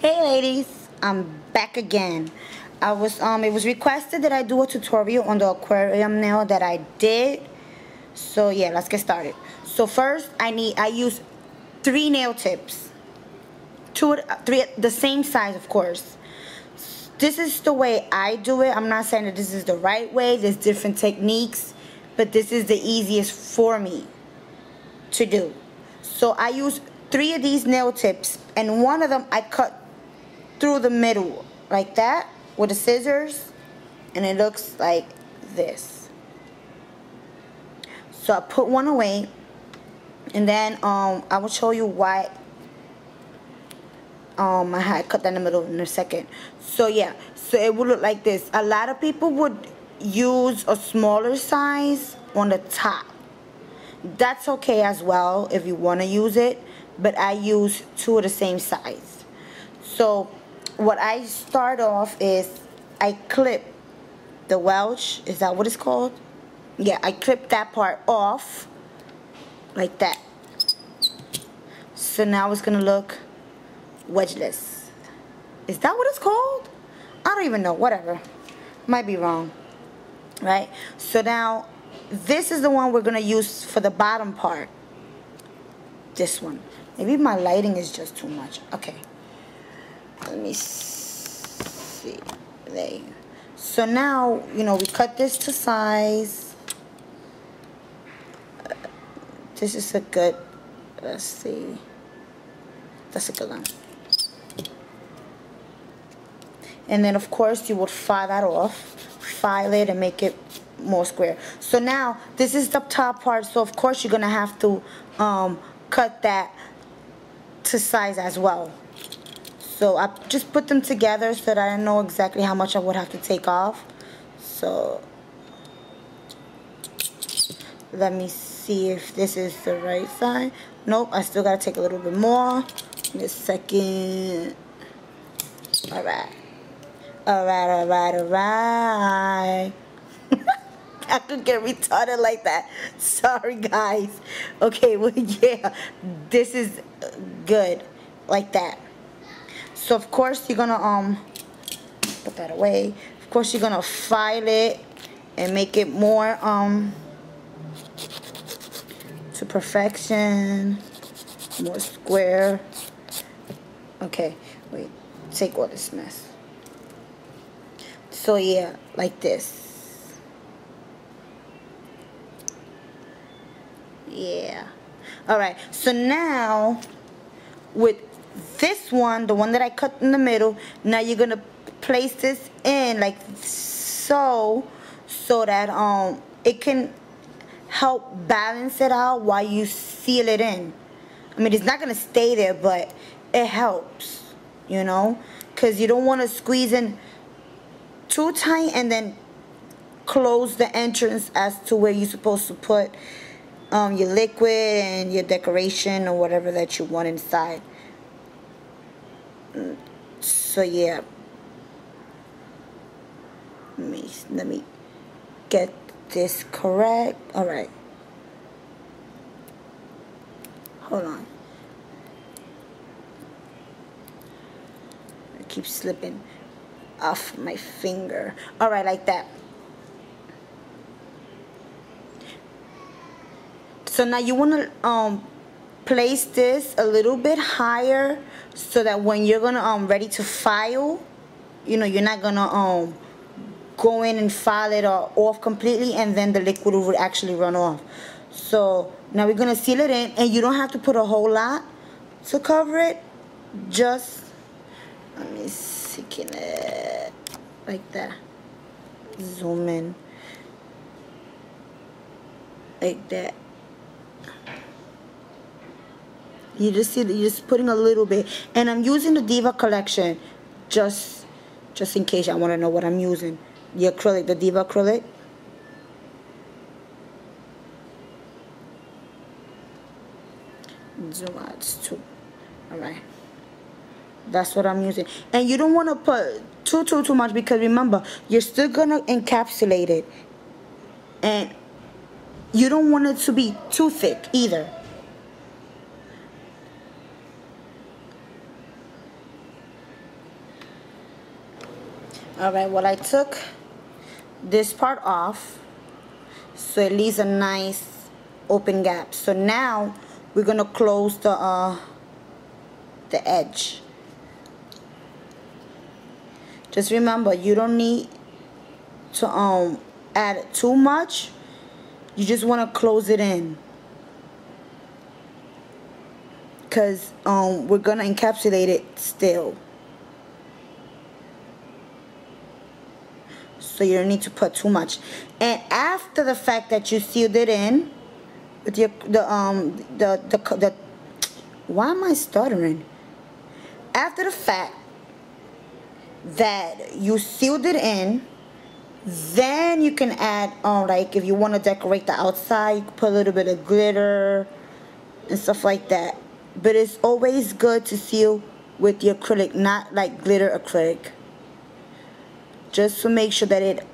Hey ladies, I'm back again. It was requested that I do a tutorial on the aquarium nail that I did. So yeah, let's get started. So first I use 3 nail tips. 3 the same size, of course. This is the way I do it. I'm not saying that this is the right way. There's different techniques, but this is the easiest for me to do. So I use 3 of these nail tips, and one of them I cut through the middle like that with the scissors, and it looks like this. So I put one away, and then I will show you why I had cut that in the middle in a second. So yeah, so it would look like this. A lot of people would use a smaller size on the top. That's okay as well if you want to use it, but I use 2 of the same size. So what I start off is I clip the Welch, is that what it's called? Yeah, I clip that part off like that. So now it's gonna look wedgeless. Is that what it's called? I don't even know, whatever. Might be wrong. Right? So now this is the one we're gonna use for the bottom part. This one. Maybe my lighting is just too much. Okay. Let me see. There you go. So now, you know, we cut this to size. This is a good, let's see. That's a good one. And then, of course, you would file that off. File it and make it more square. So now, this is the top part. So, of course, you're going to have to cut that to size as well. So I just put them together so that I know exactly how much I would have to take off. So let me see if this is the right side. Nope, I still gotta take a little bit more. Give me a second. Alright. Alright. I could get retarded like that. Sorry guys. Okay, well yeah. This is good. Like that. So of course you're gonna put that away. Of course you're gonna file it and make it more to perfection, more square. Okay, wait, take all this mess. So yeah, like this. Yeah. Alright, so now with this one, the one that I cut in the middle, now you're gonna place this in like so that it can help balance it out while you seal it in. I mean, it's not gonna stay there, but it helps, you know, because you don't want to squeeze in too tight and then close the entrance as to where you're supposed to put your liquid and your decoration or whatever that you want inside. So yeah, let me get this correct. All right, hold on. I keep slipping off my finger. All right, like that. So now you want to place this a little bit higher so that when you're gonna ready to file, you know, you're not gonna go in and file it off completely and then the liquid would actually run off. So now we're gonna seal it in, and you don't have to put a whole lot to cover it. Just let me see, like that. Zoom in like that. You just see that you're just putting a little bit, and I'm using the Diva collection just in case I want to know what I'm using. The acrylic, the Diva acrylic. Zoom out too. All right, that's what I'm using. And you don't want to put too much, because remember, you're still gonna encapsulate it, and you don't want it to be too thick either. Alright, well, I took this part off, so it leaves a nice open gap. So now we're gonna close the edge. Just remember, you don't need to add too much. You just want to close it in, because we're gonna encapsulate it still. So you don't need to put too much. And after the fact that you sealed it in with your why am I stuttering? After the fact that you sealed it in, then you can add like if you want to decorate the outside, you can put a little bit of glitter and stuff like that. But it's always good to seal with the acrylic, not like glitter acrylic, just to make sure that it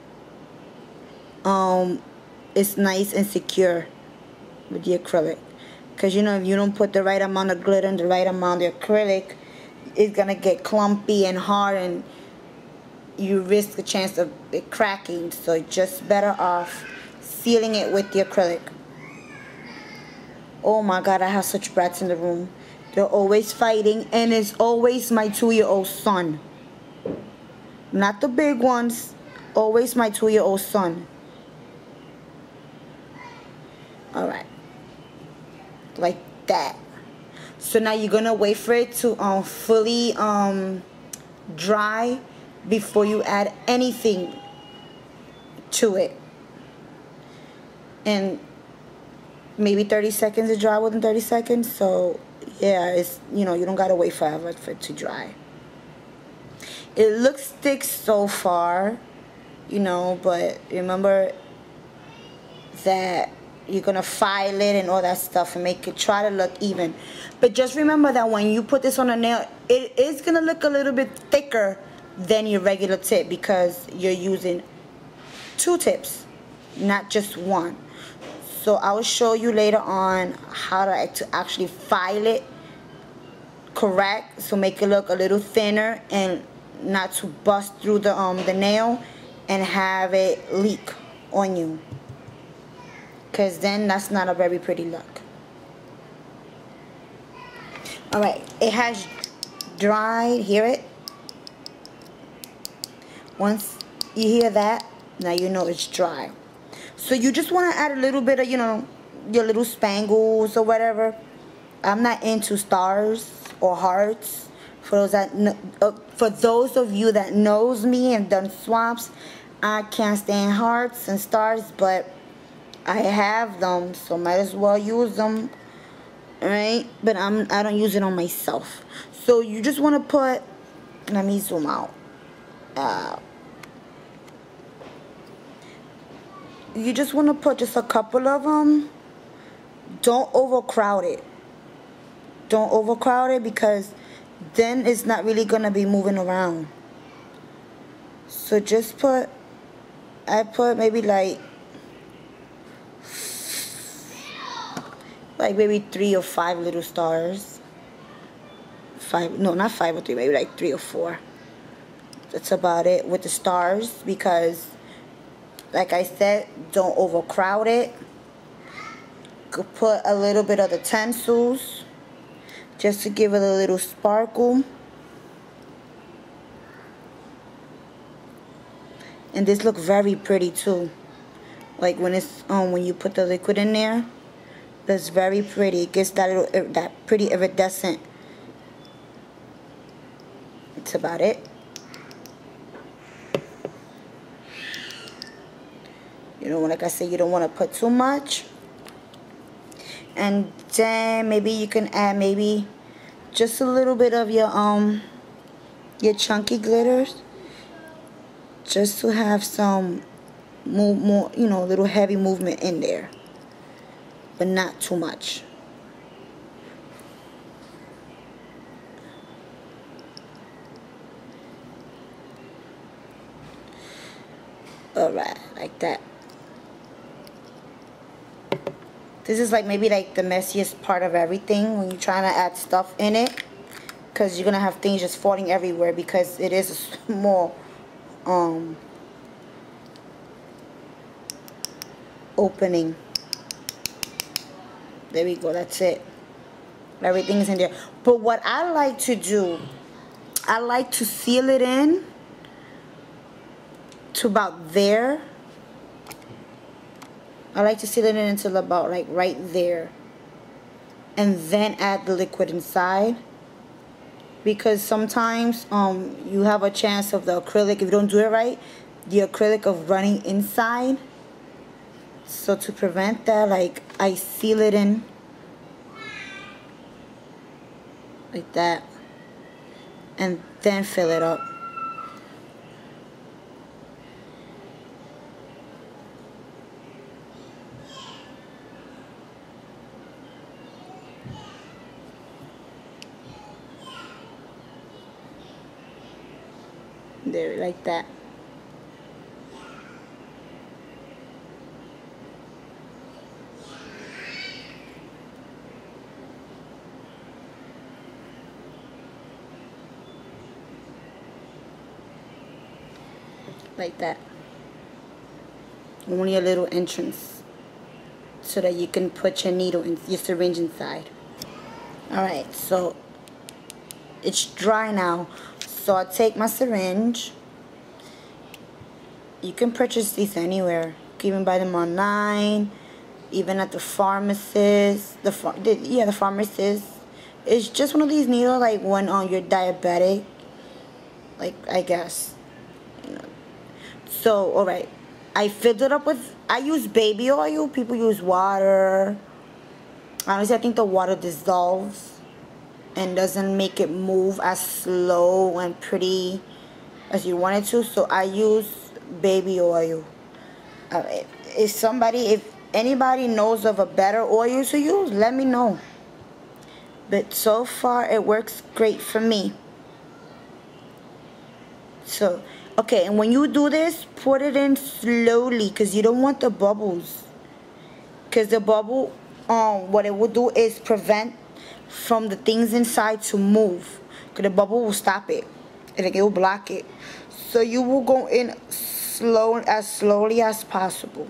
is nice and secure with the acrylic. Because you know, if you don't put the right amount of glitter and the right amount of acrylic, it's gonna get clumpy and hard, and you risk the chance of it cracking. So just better off sealing it with the acrylic. Oh my god, I have such brats in the room. They're always fighting, and it's always my 2-year-old son. Not the big ones, always my 2-year-old son. Alright, like that. So now you're gonna wait for it to fully dry before you add anything to it. And maybe 30 seconds to dry within 30 seconds. So yeah, it's, you know, you don't gotta wait forever for it to dry. It looks thick so far, you know, but remember that you're gonna file it and all that stuff and make it, try to look even. But just remember that when you put this on a nail, it is gonna look a little bit thicker than your regular tip, because you're using 2 tips, not just one. So I will show you later on how to actually file it correct, so make it look a little thinner and not to bust through the nail and have it leak on you, because then that's not a very pretty look. Alright, it has dried. Hear it? Once you hear that, now you know it's dry. So you just want to add a little bit of, you know, your little spangles or whatever. I'm not into stars or hearts. For those of you that knows me and done swaps, I can't stand hearts and stars, but I have them, so might as well use them, right? But I don't use it on myself. So you just want to put, let me zoom out. You just want to put just a couple of them. Don't overcrowd it. Don't overcrowd it, because then it's not really going to be moving around. So just put, I put maybe like maybe 3 or 5 little stars. 5, no, not 5 or 3, maybe like 3 or 4. That's about it with the stars, because like I said, don't overcrowd it. Could put a little bit of the tinsels just to give it a little sparkle. And this look very pretty too. Like when it's when you put the liquid in there, that's very pretty. It gets that little, that pretty iridescent. That's about it. You know, like I said, you don't want to put too much. And then maybe you can add maybe just a little bit of your chunky glitters, just to have some more, you know, little heavy movement in there, but not too much. Alright, like that. This is like maybe like the messiest part of everything when you're trying to add stuff in it, because you're gonna have things just falling everywhere, because it is a small opening. There we go, that's it. Everything's in there. But what I like to do, I like to seal it in to about there. I like to seal it in until about like right there. And then add the liquid inside. Because sometimes you have a chance of the acrylic, if you don't do it right, the acrylic of running inside. So to prevent that, like, I seal it in like that and then fill it up. There, like that. Like that. Only a little entrance so that you can put your needle in, your syringe inside. Alright, so it's dry now. So I'll take my syringe. You can purchase these anywhere. You can even buy them online, even at the pharmacist. The pharmacist. It's just one of these needles, like when you're diabetic, like, I guess. You know. So, alright. I filled it up with, I use baby oil. People use water. Honestly, I think the water dissolves and doesn't make it move as slow and pretty as you want it to. So I use baby oil. If anybody knows of a better oil to use, let me know. But so far it works great for me. So, okay, and when you do this, put it in slowly because you don't want the bubbles. Because the bubble, what it will do is prevent from the things inside to move. Because the bubble will stop it. And it will block it. So you will go in as slowly as possible.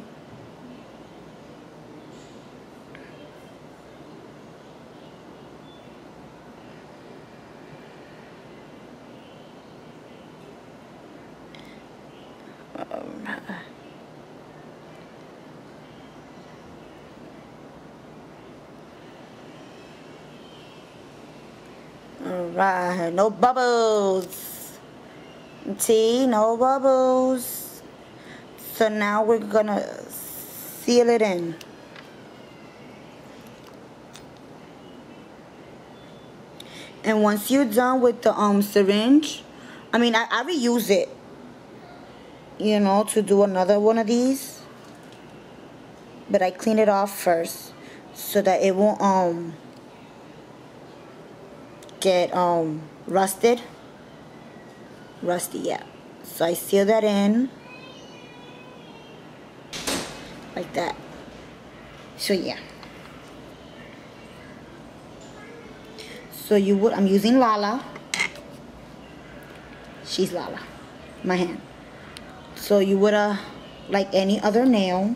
Alright, no bubbles. See, no bubbles. So now we're gonna seal it in. And once you're done with the syringe, I mean, I reuse it, you know, to do another one of these. But I clean it off first so that it won't get rusty, yeah. So I seal that in like that. So yeah. So I'm using Lala. She's Lala, my hand. So you would like any other nail,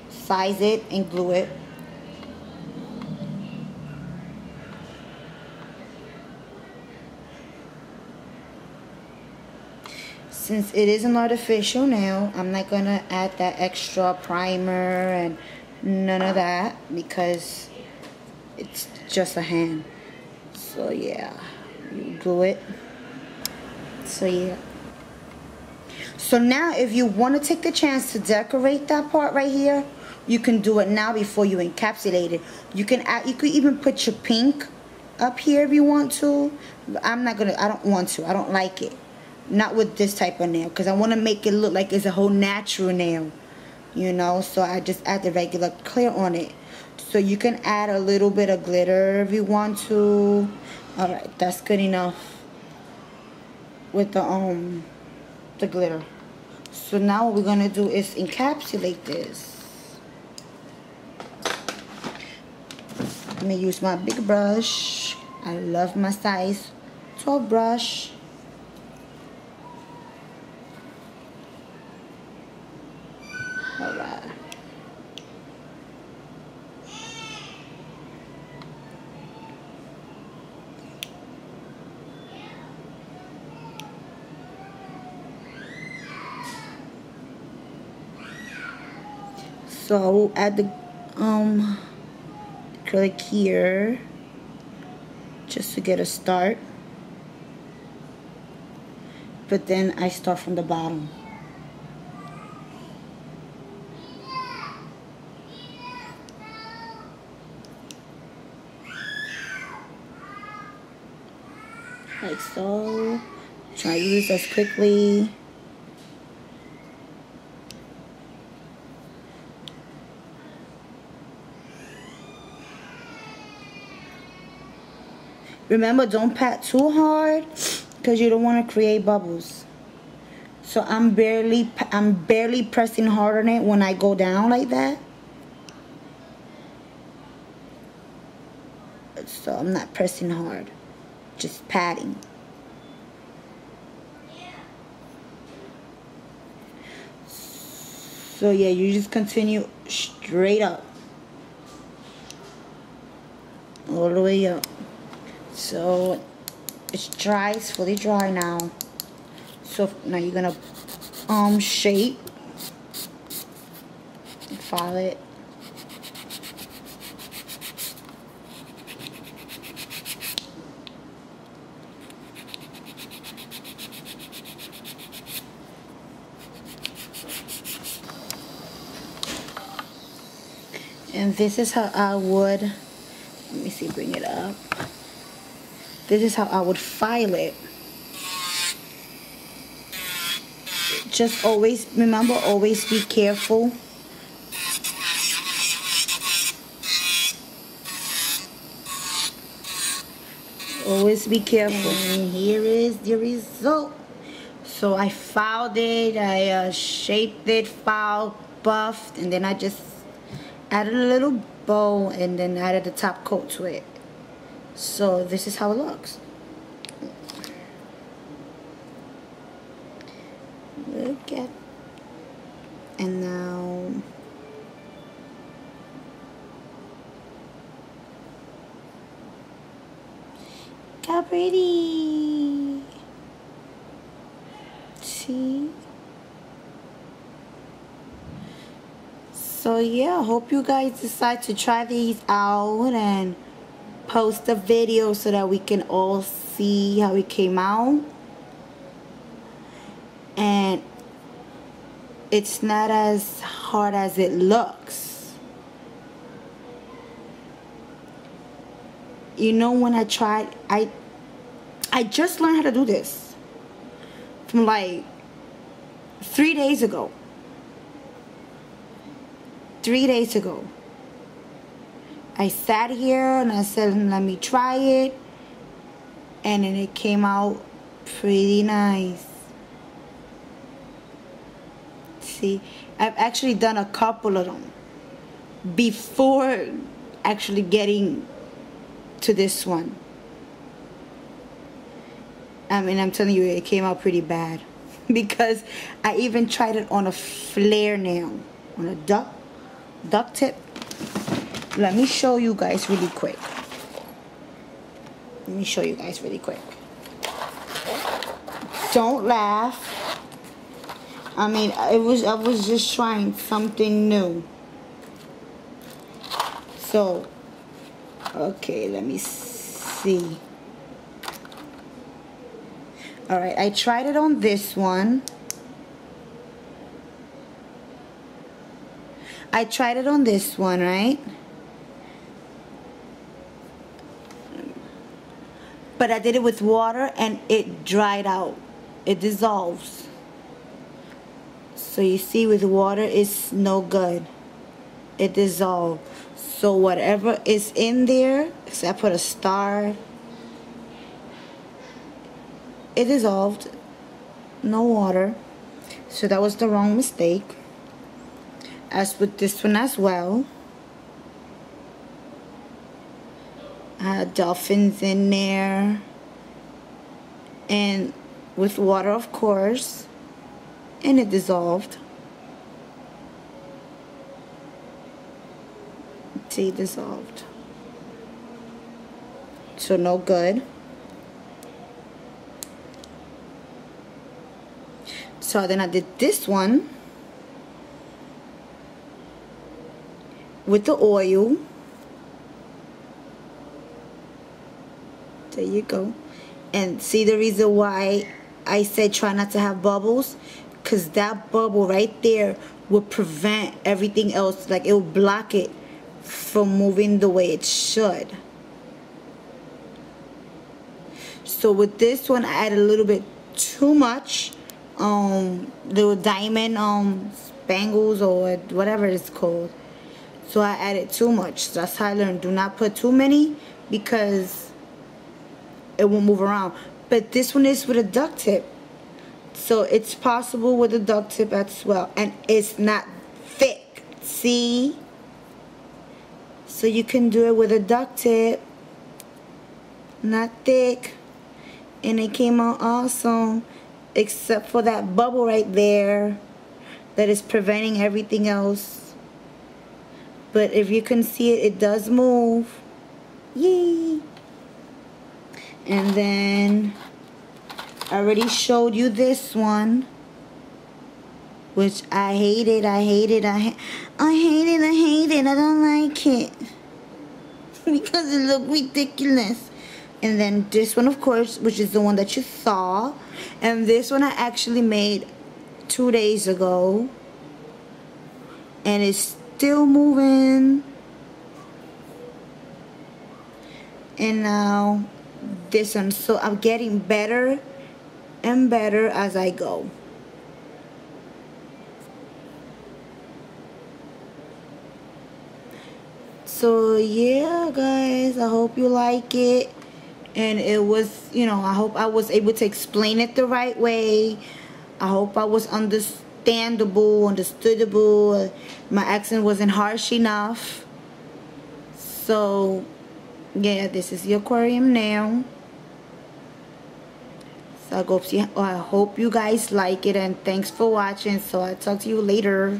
size it and glue it. Since it is an artificial nail, I'm not gonna add that extra primer and none of that because it's just a hand. So yeah, you glue it. So yeah. So now if you want to take the chance to decorate that part right here, you can do it now before you encapsulate it. You could even put your pink up here if you want to. But I don't want to. I don't like it. Not with this type of nail because I want to make it look like it's a whole natural nail, you know. So I just add the regular clear on it. So you can add a little bit of glitter if you want to. Alright, that's good enough with the glitter. So now what we're gonna do is encapsulate this. Let me use my big brush. I love my size 12 brush. So I will add the acrylic here just to get a start, but then I start from the bottom. Like so. Try to do this as quickly. Remember, don't pat too hard because you don't want to create bubbles. So I'm barely pressing hard on it when I go down like that. So I'm not pressing hard, just patting. So yeah, you just continue straight up, all the way up. So it's dry, it's fully dry now. So now you're gonna shape, file it. And this is how I would, let me see, bring it up. This is how I would file it. Just always, remember, always be careful. Always be careful. And here is the result. So I filed it, I shaped it, filed, buffed, and then I just added a little bow and then added the top coat to it. So this is how it looks. Look at, and now how pretty. See? So yeah, hope you guys decide to try these out and post a video so that we can all see how it came out. And it's not as hard as it looks. You know, when I tried, I just learned how to do this from like 3 days ago. 3 days ago. I sat here and I said, let me try it. And then it came out pretty nice. See, I've actually done a couple of them before actually getting to this one. I mean, I'm telling you, it came out pretty bad. Because I even tried it on a flare nail, on a duck tip. Let me show you guys really quick. Let me show you guys really quick. Don't laugh. I mean, I was just trying something new. So, okay, let me see. Alright, I tried it on this one. I tried it on this one, right? But I did it with water and it dried out. It dissolves. So you see, with water it's no good. It dissolved. So whatever is in there, so I put a star, it dissolved. No water. So that was the wrong mistake. As with this one as well. I had dolphins in there. And with water, of course. And it dissolved. See, dissolved. So no good. So then I did this one. with the oil. There you go. And see the reason why I said try not to have bubbles? Because that bubble right there will prevent everything else. Like, it will block it from moving the way it should. So with this one, I add a little bit too much. Little diamond spangles or whatever it's called. So I added too much. That's how I learned. Do not put too many because it won't move around. But this one is with a duct tip. So it's possible with a duct tip as well. And it's not thick. See? So you can do it with a duct tip. Not thick. And it came out awesome. Except for that bubble right there that is preventing everything else. But if you can see it, it does move. Yay! And then I already showed you this one, which I hated. I hate it. I don't like it because it looked ridiculous. And then this one, of course, which is the one that you saw. And this one I actually made 2 days ago. And it's still moving. And now this one. So I'm getting better and better as I go. So yeah, guys, I hope you like it. And it was, you know, I hope I was able to explain it the right way. I hope I was understandable. My accent wasn't harsh enough. So yeah, this is the aquarium now. So I hope you guys like it, and thanks for watching. So I'll talk to you later.